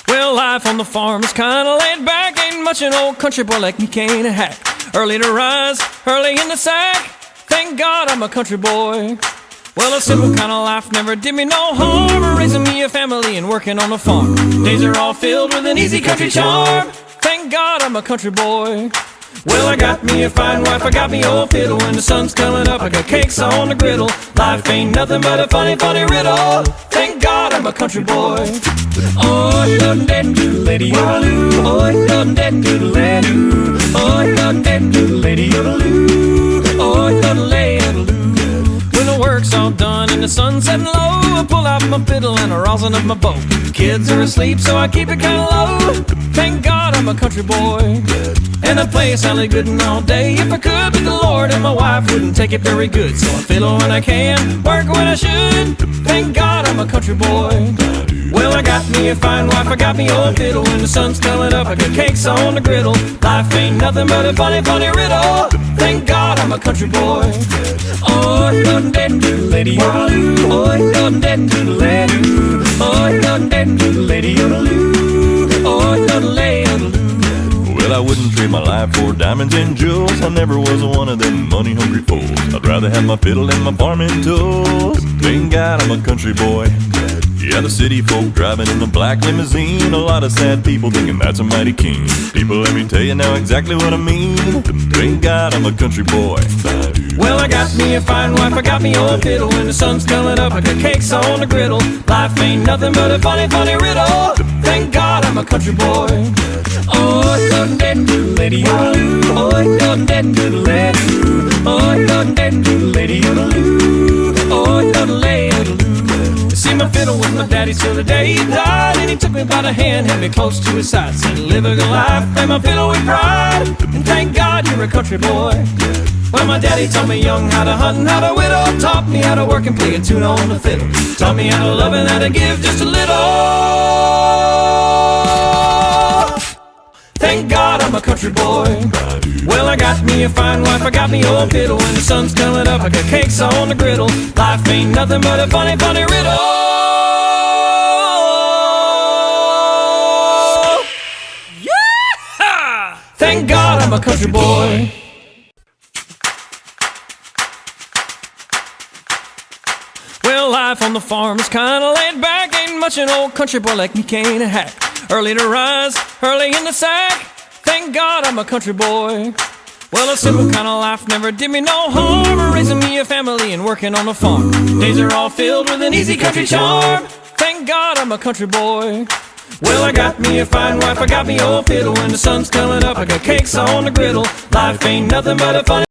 Well, life on the farm is kinda laid back. Ain't much an old country boy like me can't hack. Early to rise, early in the sack. Thank God I'm a country boy. Well, a simple kind of life never did me no harm. Raising me a family and working on the farm. Days are all filled with an easy country charm. Thank God I'm a country boy. Well, I got me a fine wife, I got me old fiddle. When the sun's coming up, I got cakes on the griddle. Life ain't nothing but a funny, funny riddle. Thank God I'm a country boy. Oh, dum dum doodle lady yodeloo. Oh, dum dum doodle lady. Oh, dum dum doodle lady yodeloo. Oh, dum lay yodeloo. When the work's all done and the sun's setting low, I pull out my fiddle and I rosin up my bow. Kids are asleep, so I keep it kinda low. Thank God I'm a country boy. And I play Sally Gooden all day if I could, but the Lord and my wife wouldn't take it very good. So I fiddle when I can, work when I should. Thank God I'm a country boy. Well, I got me a fine wife, I got me old fiddle. When the sun's coming up, I got cakes on the griddle. Life ain't nothing but a funny, funny riddle. Thank God I'm a country boy. Oh, dum dum doodle lady yodeloo. Oh, dum dum doodle lady. Oh, dum dum doodle lady yodeloo. Oh, dum lay yodeloo. Well, I wouldn't trade my life for diamonds and jewels. I never was one of them money-hungry fools. I'd rather have my fiddle and my farming tools. Thank God I'm a country boy. Yeah, the city folk driving in the black limousine. A lot of sad people thinking that's a mighty king. People, let me tell you now exactly what I mean. Thank God I'm a country boy. Well, I got me a fine wife, I got me old fiddle. When the sun's coming up, I got cakes on the griddle. Life ain't nothing but a funny, funny riddle. Thank God I'm a country boy. Oh, dum dum doodle lady yodeloo. Oh, dum dum doodle lady. Oh, dum dum doodle lady yodeloo. Oh, dum lay yodeloo. See, my fiddle was my daddy's till the day he died. And he took me by the hand, held me close to his side. Said, live a good life, play my fiddle with pride. And thank God you're a country boy. Well, my daddy taught me young how to hunt and how to whittle. Taught me how to work and play a tune on the fiddle. Taught me how to love and how to give just a little. Thank God I'm a country boy. Well, I got me a fine wife, I got me old fiddle. When the sun's coming up, I got cakes on the griddle. Life ain't nothing but a funny, funny riddle. Yeah! Thank God I'm a country boy. Well, life on the farm is kinda laid back. Ain't much an old country boy like me can't hack. Early to rise, early in the sack. Thank God I'm a country boy. Well, a simple kind of life never did me no harm. Raising me a family and working on the farm. Days are all filled with an easy country charm. Thank God I'm a country boy. Well, I got me a fine wife, I got me old fiddle. When the sun's coming up, I got cakes on the griddle. Life ain't nothing but a funny